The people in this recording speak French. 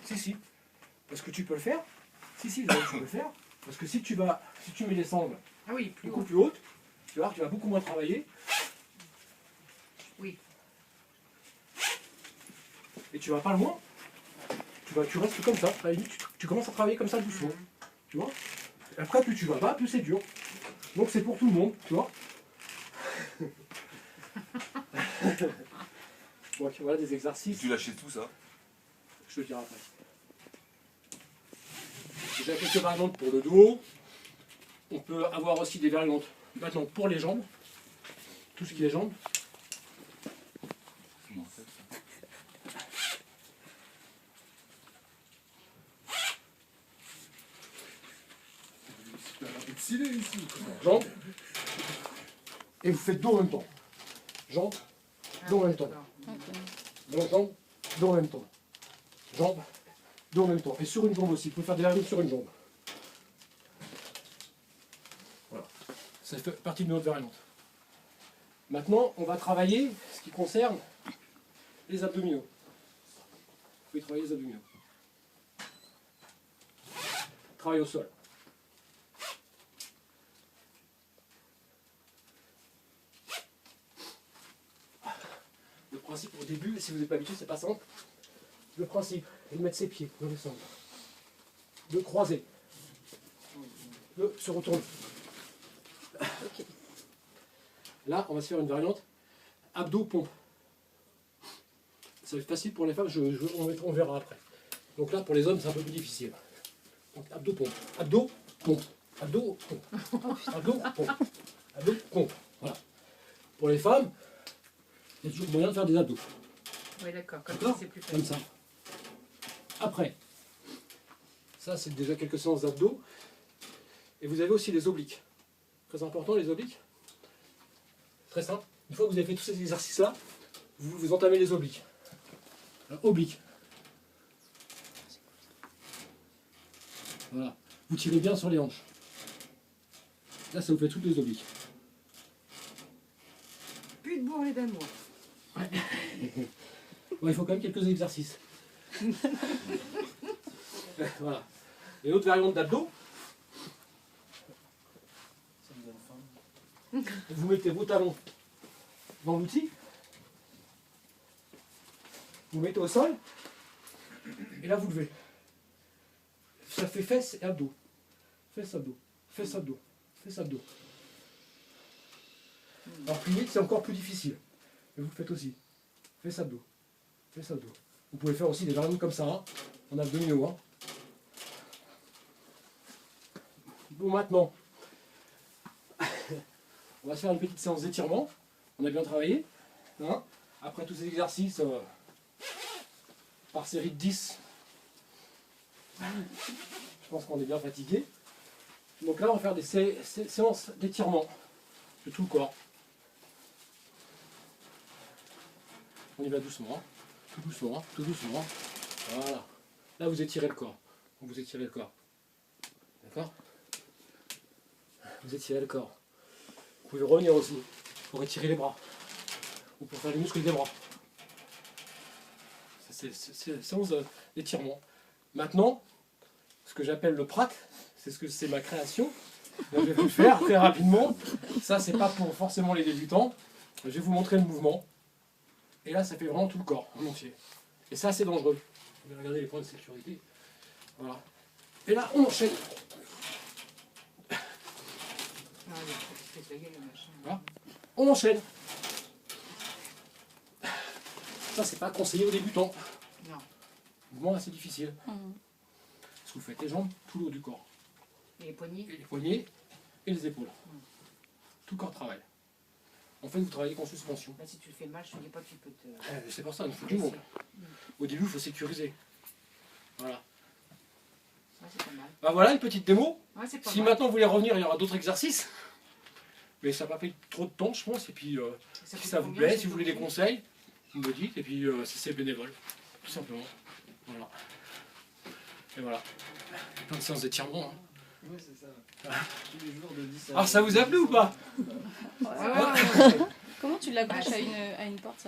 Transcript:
Si. Parce que tu peux le faire. Si, tu peux le faire. Parce que si tu mets les sangles beaucoup plus hautes, tu vas beaucoup moins travailler. Oui. Et tu vas pas loin. Tu restes comme ça. À la limite, tu commences à travailler comme ça doucement. Tu vois. Et après, plus tu vas bas, plus c'est dur. Donc c'est pour tout le monde, tu vois. Donc voilà des exercices. Tu lâchais tout ça? Je te le dirai après. J'ai quelques variantes pour le dos. On peut avoir aussi des variantes maintenant pour les jambes. Tout ce qui est jambes. Jambes. Et vous faites dos en même temps. Jambes, dos en même temps. Jambes, dos en même temps. Jambes, dos en même temps. Et sur une jambe aussi. Vous pouvez faire des variantes sur une jambe. Voilà. Ça fait partie de notre variante. Maintenant, on va travailler ce qui concerne les abdominaux. Vous pouvez travailler les abdominaux. Travail au sol. Le principe au début, si vous n'êtes pas habitué, c'est pas simple. Le principe est de mettre ses pieds dans le centre, de croiser, de se retourner. Okay. Là, on va se faire une variante abdos-pompe. Ça va être facile pour les femmes, on verra après. Donc là, pour les hommes, c'est un peu plus difficile. Donc abdos-pompe, abdos-pompe, abdos-pompe, abdos-pompe, abdos-pompe. Voilà. Pour les femmes, il y a toujours moyen de faire des abdos. Oui, d'accord, comme ça c'est plus facile. Comme ça. Après, ça c'est déjà quelques séances d'abdos. Et vous avez aussi les obliques. Très important, les obliques. Très simple. Une fois que vous avez fait tous ces exercices-là, vous entamez les obliques. Alors, obliques. Voilà. Vous tirez bien sur les hanches. Là, ça vous fait toutes les obliques. Plus de bourrelets d'amour. Ouais. Ouais, il faut quand même quelques exercices. Voilà. Et une autre variante d'abdos. Vous mettez vos talons dans l'outil. Vous mettez au sol. Et là, vous levez. Ça fait fesses et abdos. Fesses, abdos. Fesses, abdos. Fesses, abdos. Alors, plier, c'est encore plus difficile. Mais vous le faites aussi. Fesses, abdos. Fesses, abdos. Vous pouvez faire aussi des variantes comme ça, hein, en abdominaux. Hein. Bon, maintenant, on va se faire une petite séance d'étirement. On a bien travaillé. Hein. Après tous ces exercices, par série de 10, je pense qu'on est bien fatigué. Donc là, on va faire des séances d'étirement de tout le corps. On y va doucement. Hein. Tout doucement, tout doucement. Voilà. Là, vous étirez le corps. Vous étirez le corps. D'accord? Vous étirez le corps. Vous pouvez revenir aussi pour étirer les bras. Ou pour faire les muscles des bras. C'est séance d'étirement. Maintenant, ce que j'appelle le prat, c'est ma création. Donc, je vais vous le faire très rapidement. Ça, c'est pas pour forcément les débutants. Je vais vous montrer le mouvement. Et là, ça fait vraiment tout le corps en entier. Et ça, c'est dangereux. Vous allez regarder les points de sécurité. Voilà. Et là, on enchaîne. Voilà. On enchaîne. Ça, c'est pas conseillé aux débutants. Non. Mouvement assez difficile. Parce que vous faites les jambes, tout le haut du corps. Et les poignets. Et les poignets et les épaules. Tout le corps travaille. En fait, vous travaillez qu'en suspension. Là, si tu le fais mal, je ne te dis pas que tu peux te... C'est pour ça, il faut du monde. Au début, il faut sécuriser. Voilà. Ouais, c'est pas mal. Bah voilà une petite démo. Ouais, c'est pas Si mal. maintenant vous voulez revenir, il y aura d'autres exercices. Mais ça n'a pas pris trop de temps, je pense. Et puis, si ça vous plaît, si vous voulez des conseils, vous me dites. Et puis, c'est bénévole. Tout simplement. Voilà. Et voilà. Plein de séances d'étirement. Hein. Oui, c'est ça. Tous les jours de 10 à... Alors, ça vous a plu ou pas? Ouais. Comment tu l'accroches à une porte ça?